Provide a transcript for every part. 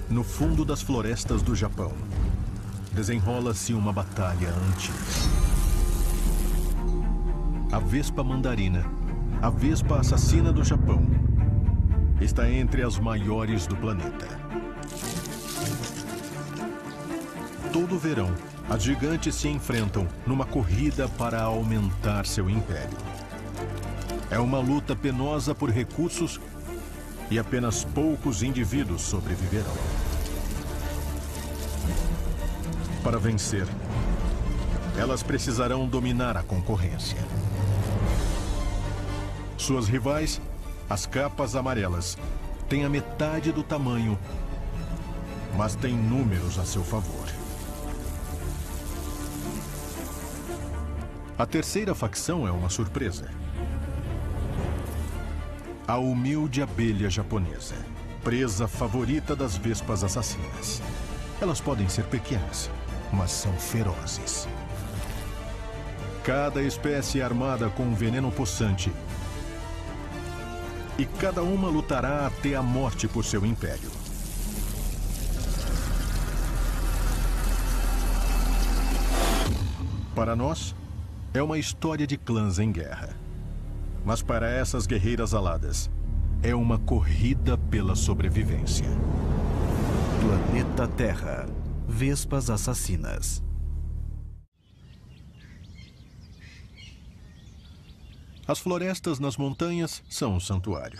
No fundo das florestas do Japão, desenrola-se uma batalha antiga. A vespa mandarina, a vespa assassina do Japão, está entre as maiores do planeta. Todo verão, as gigantes se enfrentam numa corrida para aumentar seu império. É uma luta penosa por recursos e apenas poucos indivíduos sobreviverão. Para vencer, elas precisarão dominar a concorrência. Suas rivais, as capas amarelas, têm a metade do tamanho, mas têm números a seu favor. A terceira facção é uma surpresa. A humilde abelha japonesa, presa favorita das vespas assassinas. Elas podem ser pequenas, mas são ferozes. Cada espécie é armada com um veneno possante. E cada uma lutará até a morte por seu império. Para nós, é uma história de clãs em guerra. Mas para essas guerreiras aladas, é uma corrida pela sobrevivência. Planeta Terra. Vespas assassinas. As florestas nas montanhas são um santuário.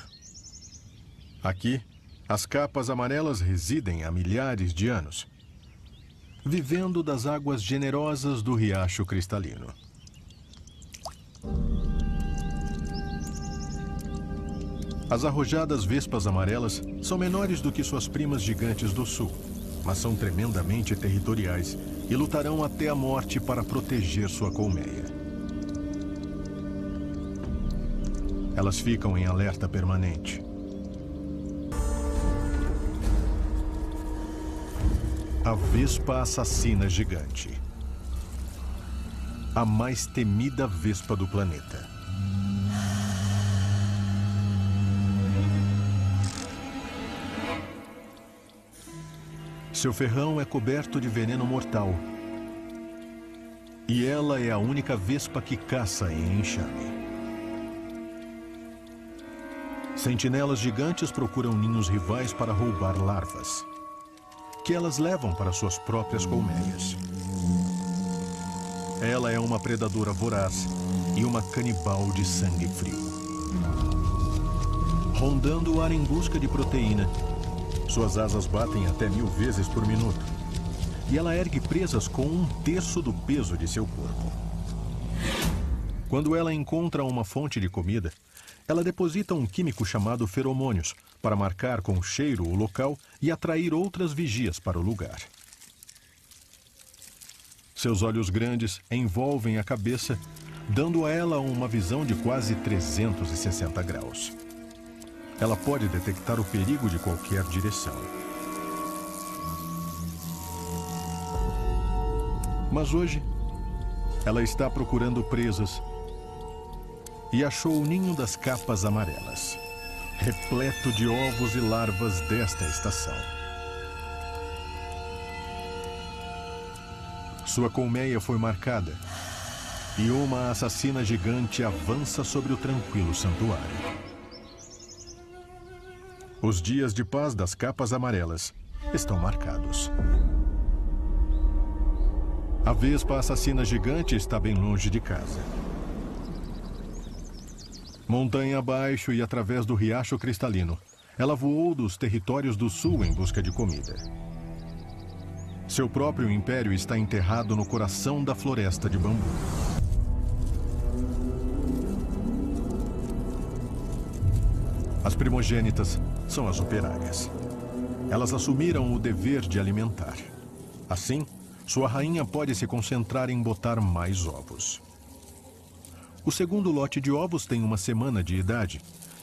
Aqui, as capas amarelas residem há milhares de anos, vivendo das águas generosas do riacho cristalino. As arrojadas vespas amarelas são menores do que suas primas gigantes do sul, mas são tremendamente territoriais e lutarão até a morte para proteger sua colmeia. Elas ficam em alerta permanente. A vespa assassina gigante. A mais temida vespa do planeta. Seu ferrão é coberto de veneno mortal. E ela é a única vespa que caça em enxame. Sentinelas gigantes procuram ninhos rivais para roubar larvas, que elas levam para suas próprias colmeias. Ela é uma predadora voraz e uma canibal de sangue frio. Rondando o ar em busca de proteína, suas asas batem até 1000 vezes por minuto. E ela ergue presas com 1/3 do peso de seu corpo. Quando ela encontra uma fonte de comida, ela deposita um químico chamado feromônios para marcar com cheiro o local e atrair outras vigias para o lugar. Seus olhos grandes envolvem a cabeça, dando a ela uma visão de quase 360 graus. Ela pode detectar o perigo de qualquer direção. Mas hoje, ela está procurando presas e achou o ninho das capas amarelas, repleto de ovos e larvas desta estação. Sua colmeia foi marcada e uma assassina gigante avança sobre o tranquilo santuário. Os dias de paz das capas amarelas estão marcados. A vespa assassina gigante está bem longe de casa. Montanha abaixo e através do riacho cristalino, ela voou dos territórios do sul em busca de comida. Seu próprio império está enterrado no coração da floresta de bambu. As primogênitas são as operárias. Elas assumiram o dever de alimentar. Assim, sua rainha pode se concentrar em botar mais ovos. O segundo lote de ovos tem 1 semana de idade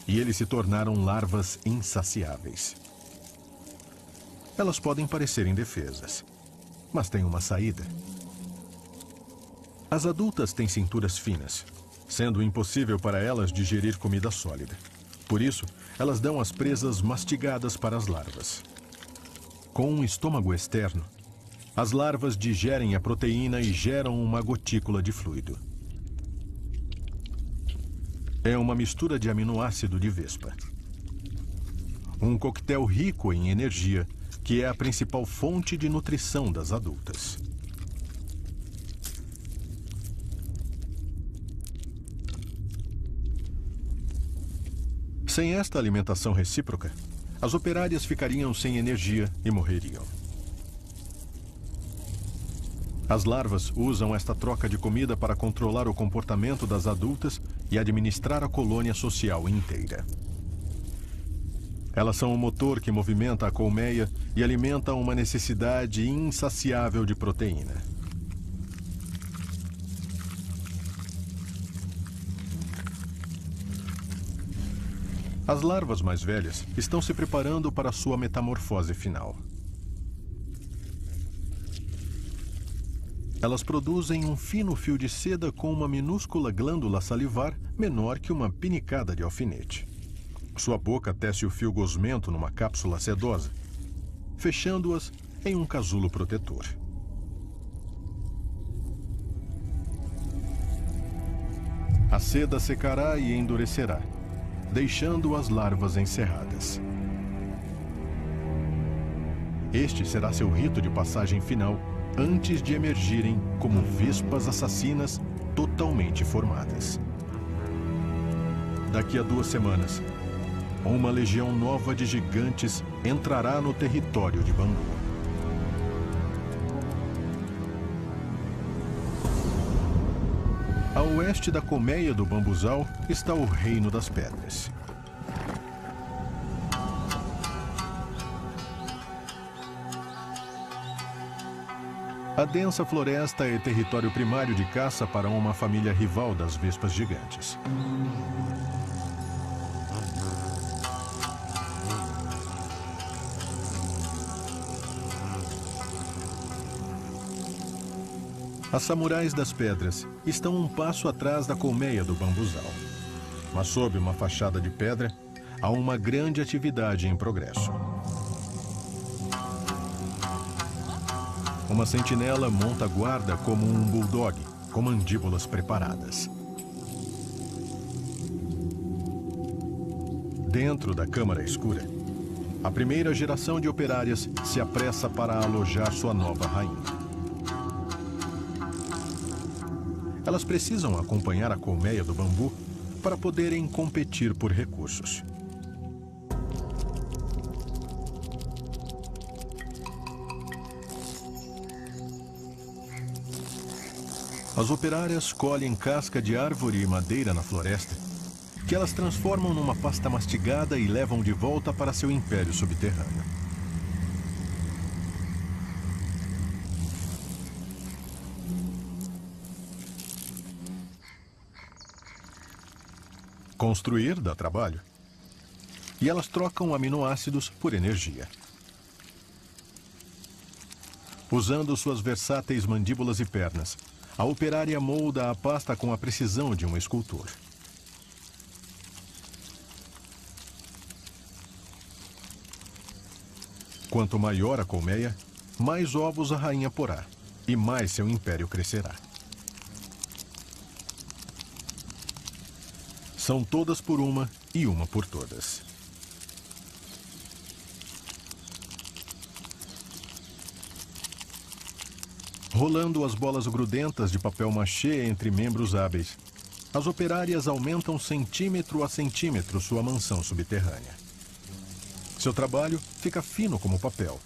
e eles se tornaram larvas insaciáveis. Elas podem parecer indefesas, mas têm uma saída. As adultas têm cinturas finas, sendo impossível para elas digerir comida sólida. Por isso, elas dão as presas mastigadas para as larvas. Com um estômago externo, as larvas digerem a proteína e geram uma gotícula de fluido. É uma mistura de aminoácido de vespa. Um coquetel rico em energia, que é a principal fonte de nutrição das adultas. Sem esta alimentação recíproca, as operárias ficariam sem energia e morreriam. As larvas usam esta troca de comida para controlar o comportamento das adultas e administrar a colônia social inteira. Elas são o motor que movimenta a colmeia e alimenta uma necessidade insaciável de proteína. As larvas mais velhas estão se preparando para sua metamorfose final. Elas produzem um fino fio de seda com uma minúscula glândula salivar menor que uma pinicada de alfinete. Sua boca tece o fio gosmento numa cápsula sedosa, fechando-as em um casulo protetor. A seda secará e endurecerá, deixando as larvas encerradas. Este será seu rito de passagem final antes de emergirem como vespas assassinas totalmente formadas. Daqui a 2 semanas, uma legião nova de gigantes entrará no território de Bambu. A oeste da colmeia do bambuzal está o Reino das Pedras. A densa floresta é território primário de caça para uma família rival das vespas gigantes. As samurais das pedras estão um passo atrás da colmeia do bambuzal. Mas sob uma fachada de pedra, há uma grande atividade em progresso. Uma sentinela monta guarda como um bulldog, com mandíbulas preparadas. Dentro da câmara escura, a primeira geração de operárias se apressa para alojar sua nova rainha. Elas precisam acompanhar a colmeia do bambu para poderem competir por recursos. As operárias colhem casca de árvore e madeira na floresta, que elas transformam numa pasta mastigada e levam de volta para seu império subterrâneo. Construir dá trabalho. E elas trocam aminoácidos por energia. Usando suas versáteis mandíbulas e pernas, a operária molda a pasta com a precisão de um escultor. Quanto maior a colmeia, mais ovos a rainha porá e mais seu império crescerá. São todas por uma e uma por todas. Rolando as bolas grudentas de papel machê entre membros hábeis, as operárias aumentam centímetro a centímetro sua mansão subterrânea. Seu trabalho fica fino como papel,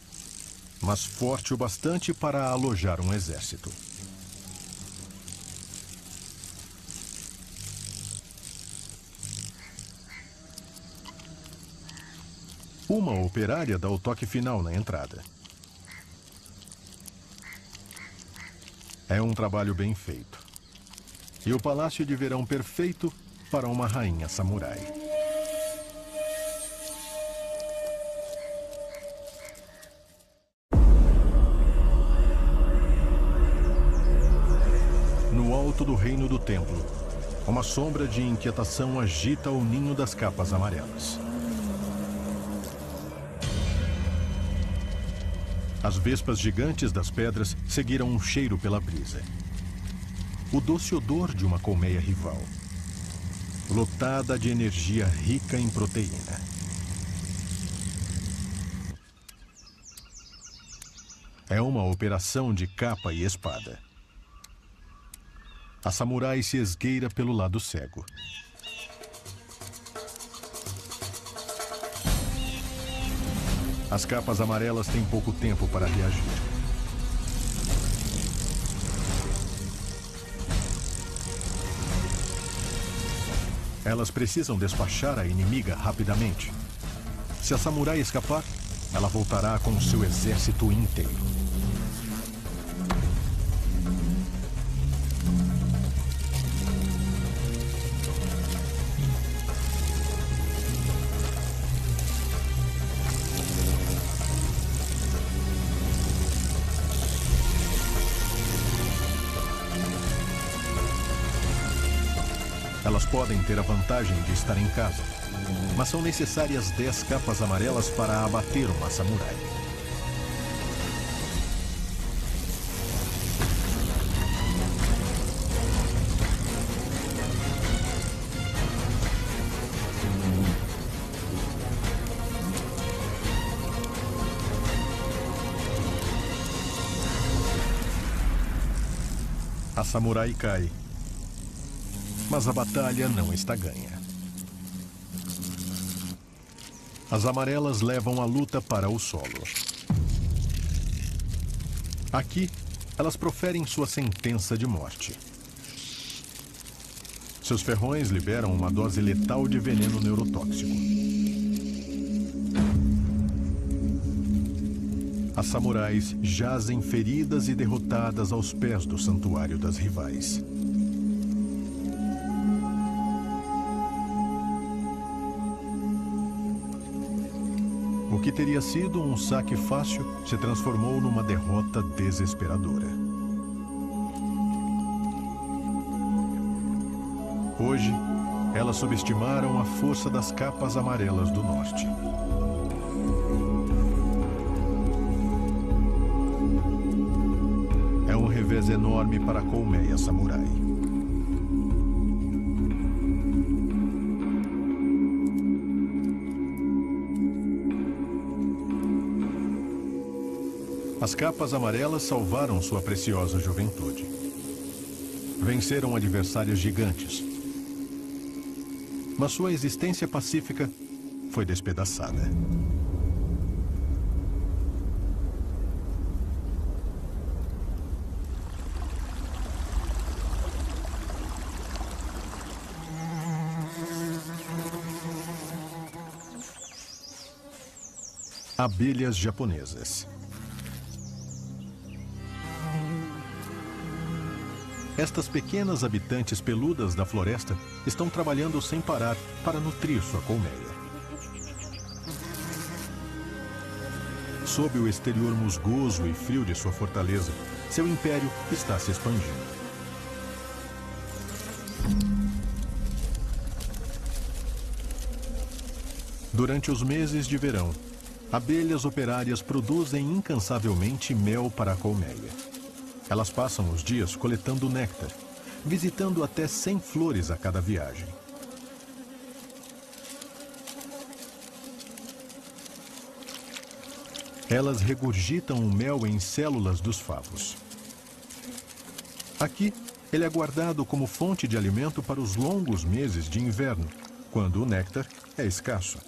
mas forte o bastante para alojar um exército. Uma operária dá o toque final na entrada. É um trabalho bem feito. E o palácio de verão perfeito para uma rainha samurai. No alto do reino do templo, uma sombra de inquietação agita o ninho das capas amarelas. As vespas gigantes das pedras seguiram um cheiro pela brisa. O doce odor de uma colmeia rival, lotada de energia rica em proteína. É uma operação de capa e espada. A samurai se esgueira pelo lado cego. As capas amarelas têm pouco tempo para reagir. Elas precisam despachar a inimiga rapidamente. Se a samurai escapar, ela voltará com seu exército inteiro. Elas podem ter a vantagem de estar em casa, mas são necessárias 10 capas amarelas para abater uma samurai. A samurai cai. Mas a batalha não está ganha. As amarelas levam a luta para o solo. Aqui, elas proferem sua sentença de morte. Seus ferrões liberam uma dose letal de veneno neurotóxico. As samurais jazem feridas e derrotadas aos pés do santuário das rivais. O que teria sido um saque fácil se transformou numa derrota desesperadora. Hoje, elas subestimaram a força das capas amarelas do norte. É um revés enorme para a colmeia samurai. As capas amarelas salvaram sua preciosa juventude. Venceram adversários gigantes. Mas sua existência pacífica foi despedaçada. Abelhas japonesas. Estas pequenas habitantes peludas da floresta estão trabalhando sem parar para nutrir sua colmeia. Sob o exterior musgoso e frio de sua fortaleza, seu império está se expandindo. Durante os meses de verão, abelhas operárias produzem incansavelmente mel para a colmeia. Elas passam os dias coletando néctar, visitando até 100 flores a cada viagem. Elas regurgitam o mel em células dos favos. Aqui, ele é guardado como fonte de alimento para os longos meses de inverno, quando o néctar é escasso.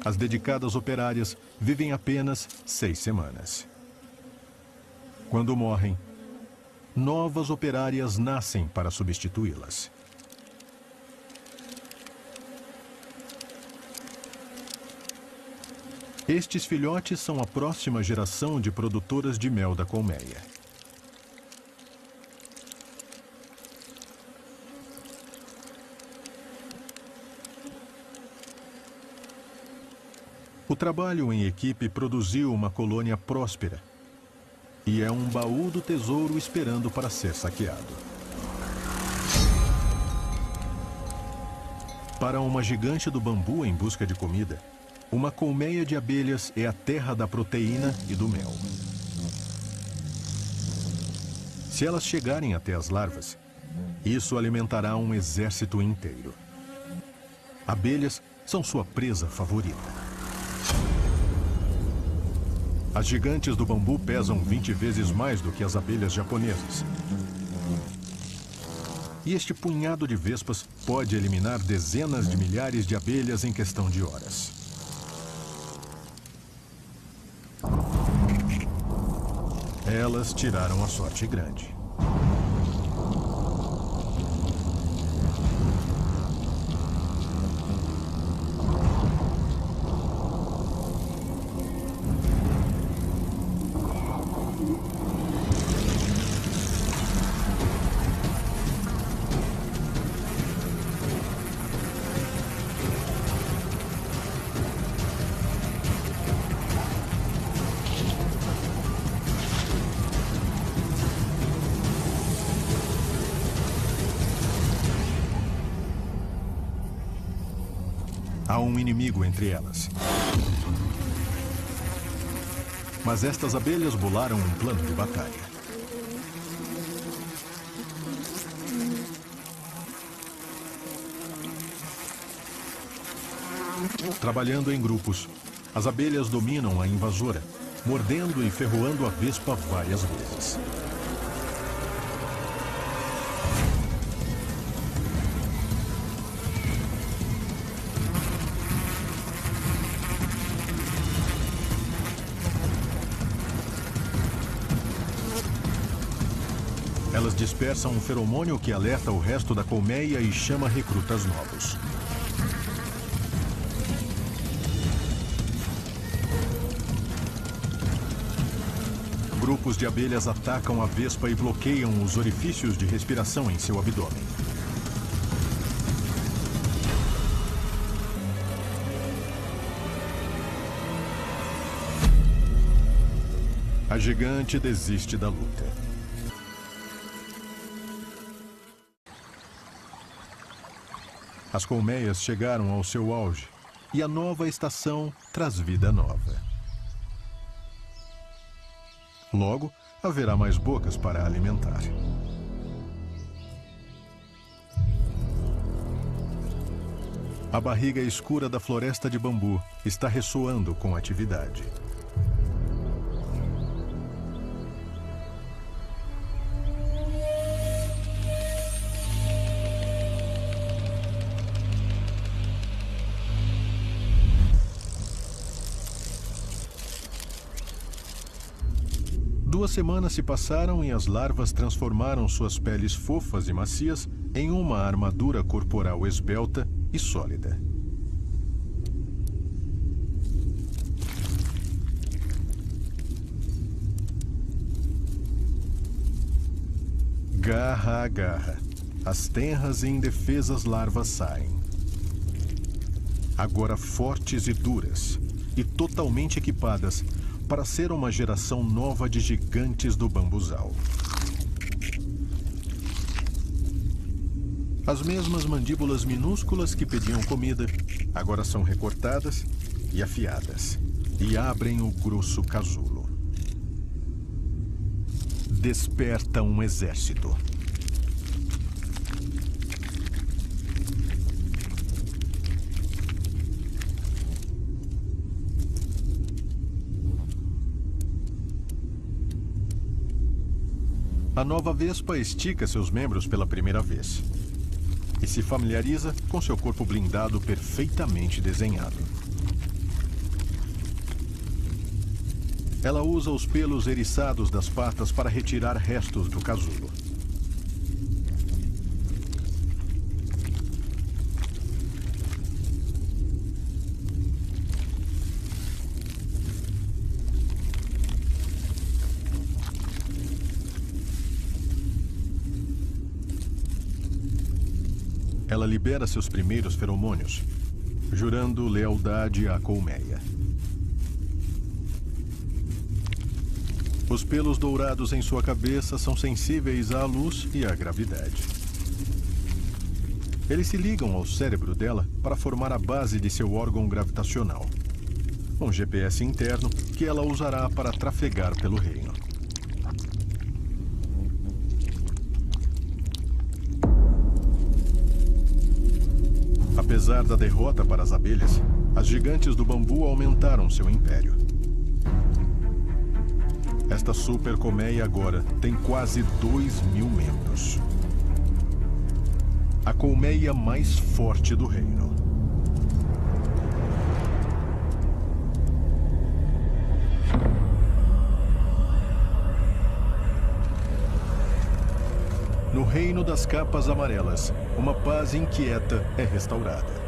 As dedicadas operárias vivem apenas 6 semanas. Quando morrem, novas operárias nascem para substituí-las. Estes filhotes são a próxima geração de produtoras de mel da colmeia. O trabalho em equipe produziu uma colônia próspera. E é um baú do tesouro esperando para ser saqueado. Para uma gigante do bambu em busca de comida, Uma colmeia de abelhas é a terra da proteína e do mel. Se elas chegarem até as larvas, isso alimentará um exército inteiro. Abelhas são sua presa favorita. As gigantes do bambu pesam 20 vezes mais do que as abelhas japonesas. E este punhado de vespas pode eliminar dezenas de milhares de abelhas em questão de horas. Elas tiraram a sorte grande. Há um inimigo entre elas. Mas estas abelhas bolaram um plano de batalha. Trabalhando em grupos, as abelhas dominam a invasora, mordendo e ferroando a vespa várias vezes. Elas dispersam um feromônio que alerta o resto da colmeia e chama recrutas novos. Grupos de abelhas atacam a vespa e bloqueiam os orifícios de respiração em seu abdômen. A gigante desiste da luta. As colmeias chegaram ao seu auge e a nova estação traz vida nova. Logo, haverá mais bocas para alimentar. A barriga escura da floresta de bambu está ressoando com atividade. Duas semanas se passaram e as larvas transformaram suas peles fofas e macias em uma armadura corporal esbelta e sólida. Garra a garra, as tenras e indefesas larvas saem. Agora fortes e duras, e totalmente equipadas para ser uma geração nova de gigantes do bambuzal. As mesmas mandíbulas minúsculas que pediam comida agora são recortadas e afiadas e abrem o grosso casulo. Desperta um exército. A nova vespa estica seus membros pela primeira vez e se familiariza com seu corpo blindado perfeitamente desenhado. Ela usa os pelos eriçados das patas para retirar restos do casulo. Ela libera seus primeiros feromônios, jurando lealdade à colmeia. Os pelos dourados em sua cabeça são sensíveis à luz e à gravidade. Eles se ligam ao cérebro dela para formar a base de seu órgão gravitacional, um GPS interno que ela usará para trafegar pelo reino. Apesar da derrota para as abelhas, as gigantes do bambu aumentaram seu império. Esta super colmeia agora tem quase 2.000 membros. A colmeia mais forte do reino. No reino das capas amarelas, uma paz inquieta é restaurada.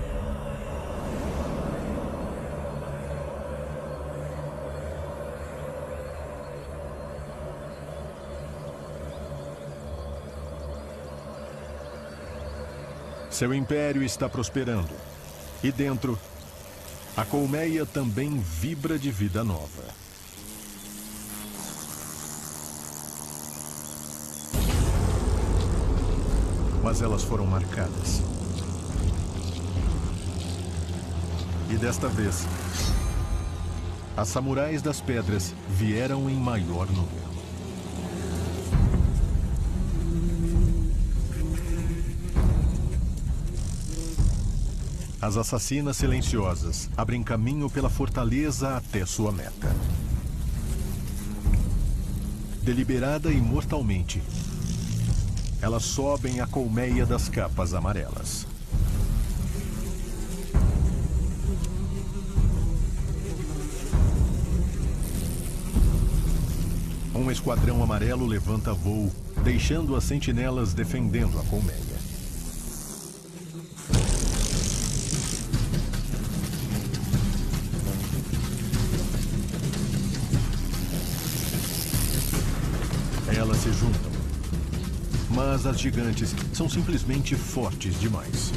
Seu império está prosperando. E dentro, a colmeia também vibra de vida nova. Mas elas foram marcadas. E desta vez, as samurais das pedras vieram em maior número. As assassinas silenciosas abrem caminho pela fortaleza até sua meta. Deliberada e mortalmente, elas sobem a colmeia das capas amarelas. Um esquadrão amarelo levanta voo, deixando as sentinelas defendendo a colmeia. Elas se juntam. Mas as gigantes são simplesmente fortes demais.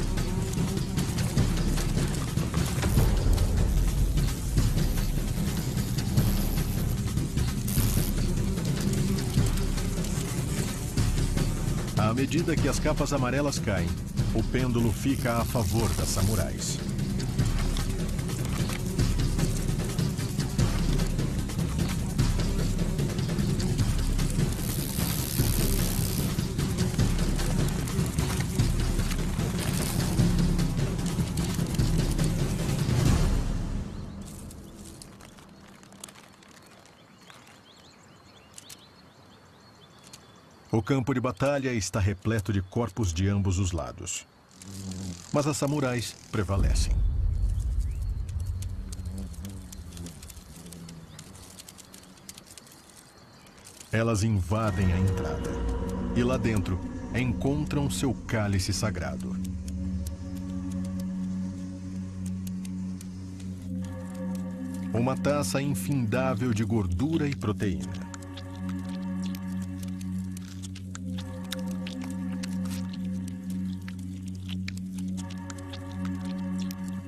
À medida que as capas amarelas caem, o pêndulo fica a favor das samurais. O campo de batalha está repleto de corpos de ambos os lados. Mas as samurais prevalecem. Elas invadem a entrada. E lá dentro, encontram seu cálice sagrado. Uma taça infindável de gordura e proteína.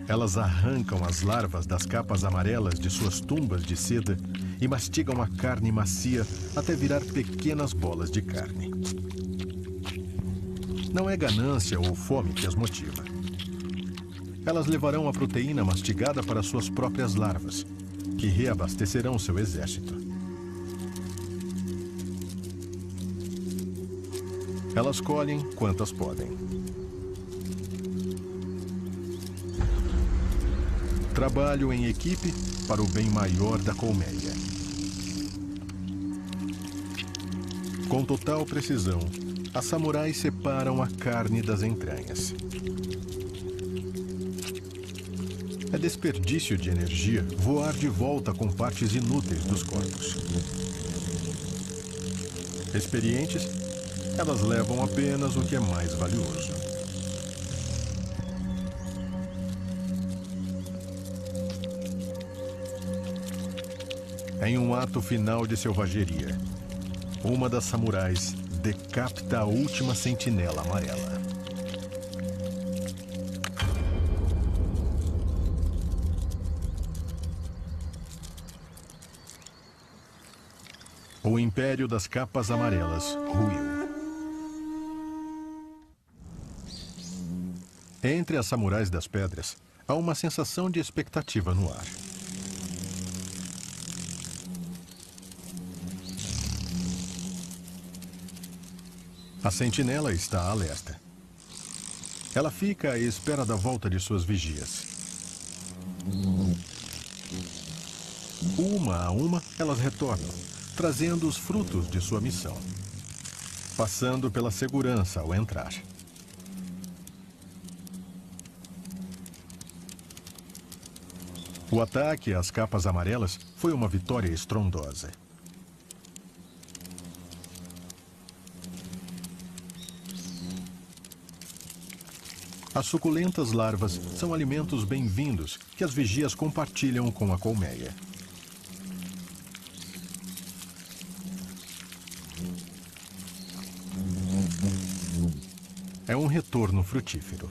Elas arrancam as larvas das capas amarelas de suas tumbas de seda e mastigam a carne macia até virar pequenas bolas de carne. Não é ganância ou fome que as motiva. Elas levarão a proteína mastigada para suas próprias larvas, que reabastecerão seu exército. Elas colhem quantas podem. Trabalho em equipe para o bem maior da colmeia. Com total precisão, as samurais separam a carne das entranhas. É desperdício de energia voar de volta com partes inúteis dos corpos. Experientes, elas levam apenas o que é mais valioso. Em um ato final de selvageria, uma das samurais decapita a última sentinela amarela. O Império das Capas Amarelas ruiu. Entre as samurais das pedras, há uma sensação de expectativa no ar. A sentinela está alerta. Ela fica à espera da volta de suas vigias. Uma a uma, elas retornam, trazendo os frutos de sua missão, passando pela segurança ao entrar. O ataque às capas amarelas foi uma vitória estrondosa. As suculentas larvas são alimentos bem-vindos que as vigias compartilham com a colmeia. É um retorno frutífero.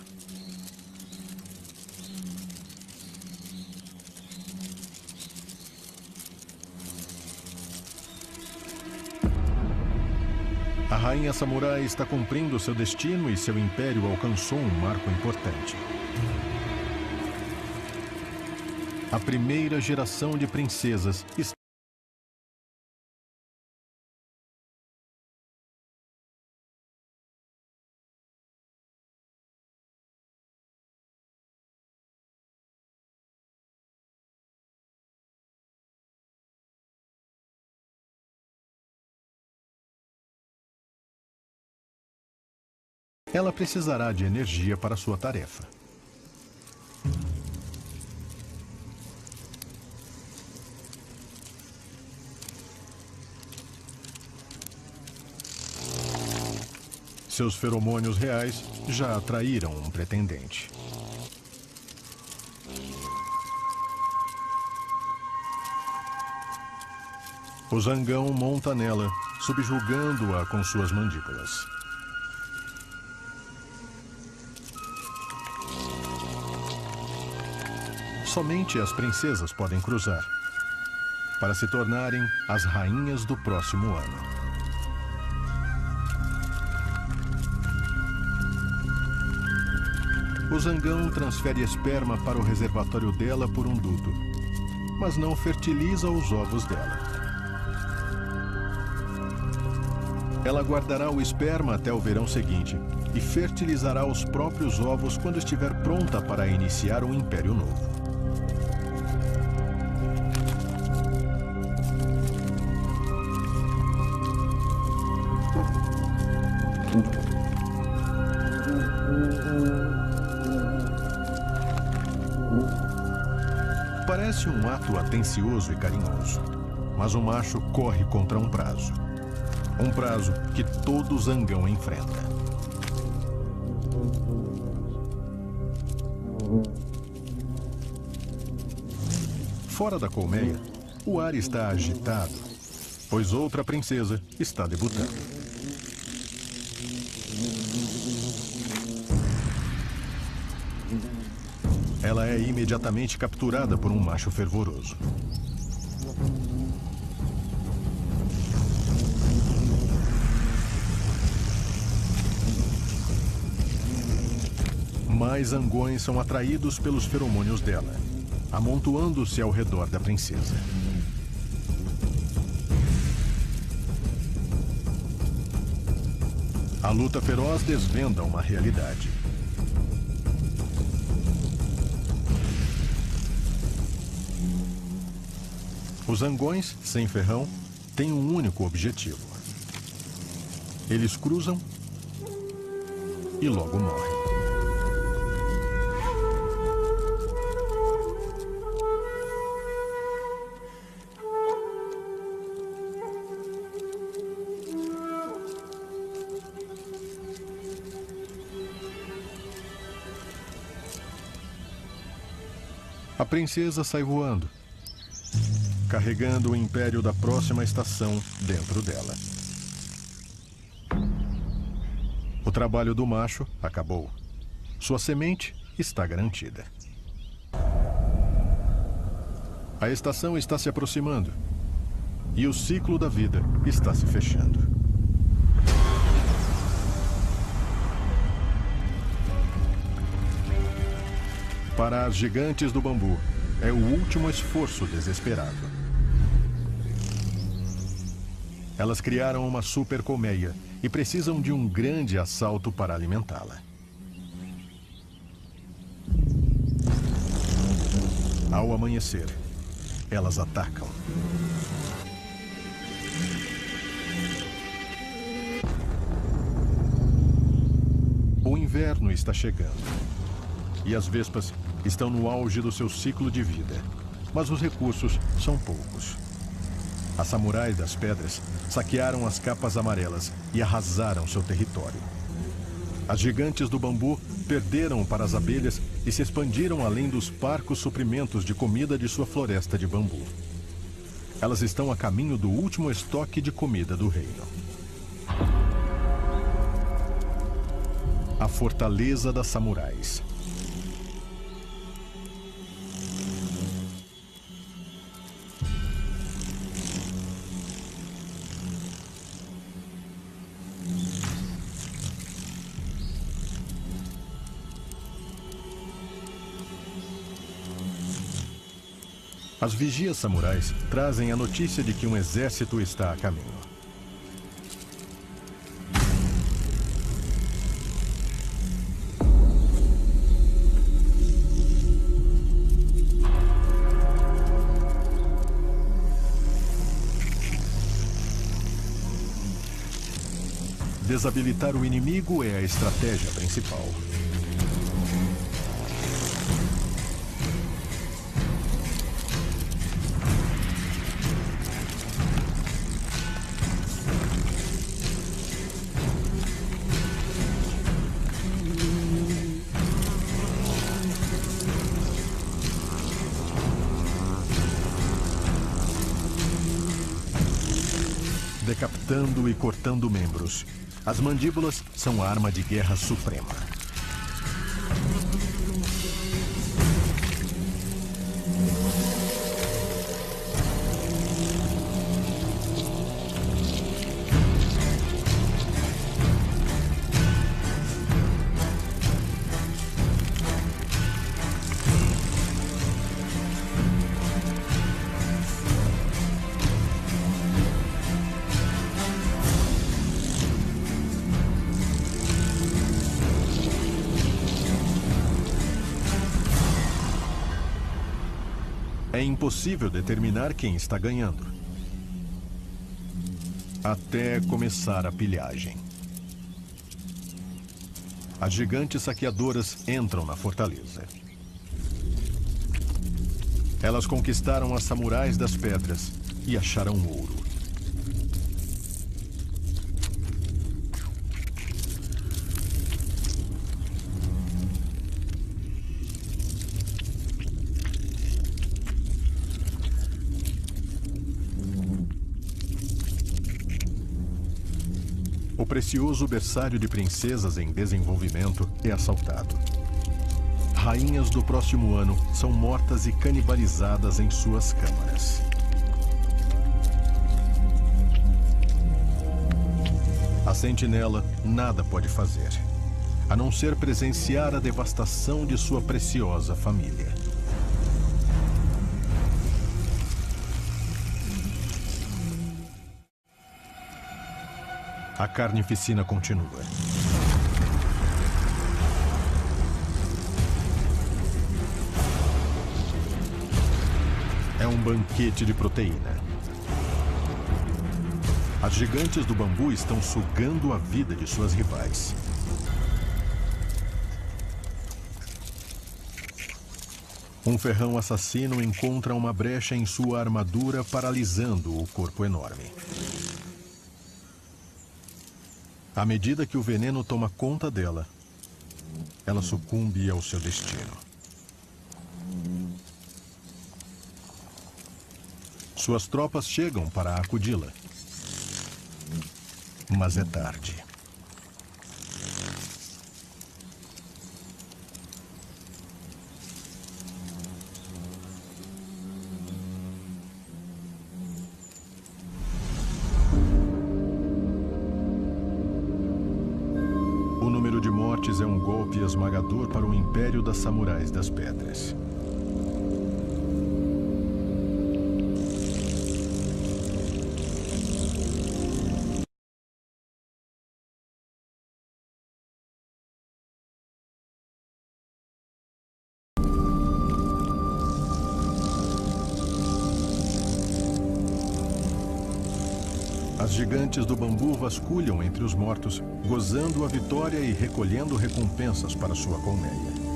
A rainha samurai está cumprindo seu destino e seu império alcançou um marco importante. A primeira geração de princesas está... Ela precisará de energia para sua tarefa. Seus feromônios reais já atraíram um pretendente. O zangão monta nela, subjugando-a com suas mandíbulas. Somente as princesas podem cruzar, para se tornarem as rainhas do próximo ano. O zangão transfere esperma para o reservatório dela por um duto, mas não fertiliza os ovos dela. Ela guardará o esperma até o verão seguinte e fertilizará os próprios ovos quando estiver pronta para iniciar um império novo. Parece um ato atencioso e carinhoso, mas o macho corre contra um prazo. Um prazo que todo zangão enfrenta. Fora da colmeia, o ar está agitado, pois outra princesa está debutando. Ela é imediatamente capturada por um macho fervoroso. Mais zangões são atraídos pelos feromônios dela, amontoando-se ao redor da princesa. A luta feroz desvenda uma realidade. Os zangões, sem ferrão, têm um único objetivo. Eles cruzam e logo morrem. A princesa sai voando, carregando o império da próxima estação dentro dela. O trabalho do macho acabou. Sua semente está garantida. A estação está se aproximando e o ciclo da vida está se fechando. Para as gigantes do bambu, é o último esforço desesperado. Elas criaram uma super colmeia e e precisam de um grande assalto para alimentá-la. Ao amanhecer, elas atacam. O inverno está chegando e as vespas estão no auge do seu ciclo de vida, mas os recursos são poucos. As samurais das pedras saquearam as capas amarelas e arrasaram seu território. As gigantes do bambu perderam para as abelhas e se expandiram além dos parcos suprimentos de comida de sua floresta de bambu. Elas estão a caminho do último estoque de comida do reino. A Fortaleza das Samurais. As vigias samurais trazem a notícia de que um exército está a caminho. Desabilitar o inimigo é a estratégia principal. Decapitando e cortando membros. As mandíbulas são a arma de guerra suprema. É impossível determinar quem está ganhando, até começar a pilhagem. As gigantes saqueadoras entram na fortaleza. Elas conquistaram as samurais das pedras e acharam ouro. O precioso berçário de princesas em desenvolvimento é assaltado. Rainhas do próximo ano são mortas e canibalizadas em suas câmaras. A sentinela nada pode fazer, a não ser presenciar a devastação de sua preciosa família. A carnificina continua. É um banquete de proteína. As gigantes do bambu estão sugando a vida de suas rivais. Um ferrão assassino encontra uma brecha em sua armadura, paralisando o corpo enorme. À medida que o veneno toma conta dela, ela sucumbe ao seu destino. Suas tropas chegam para acudi-la, mas é tarde. O número de mortes é um golpe esmagador para o Império das Samurais das Pedras. As gigantes do bambu vasculham entre os mortos, gozando a vitória e recolhendo recompensas para sua colmeia.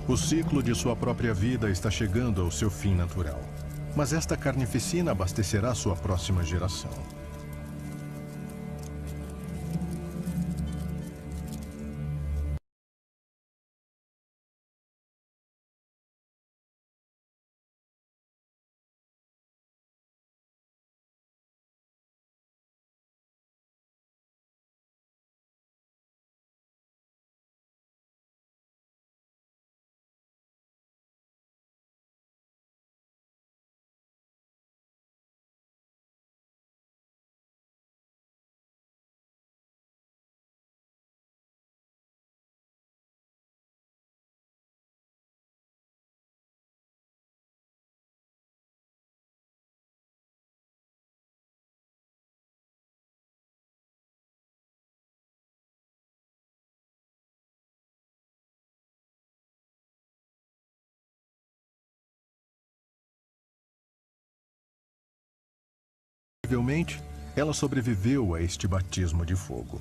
O ciclo de sua própria vida está chegando ao seu fim natural, mas esta carnificina abastecerá sua próxima geração. Possivelmente, ela sobreviveu a este batismo de fogo.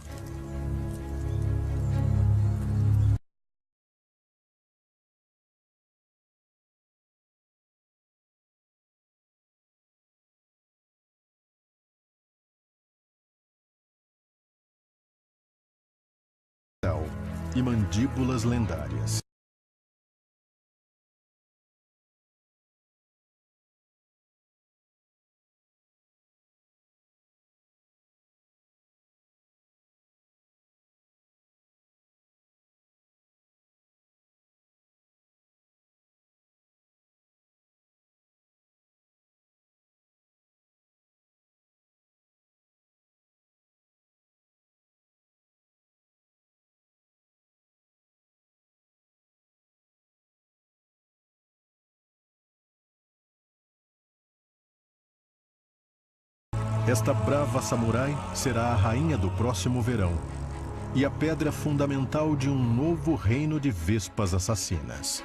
E mandíbulas lendárias. Esta brava samurai será a rainha do próximo verão e a pedra fundamental de um novo reino de vespas assassinas.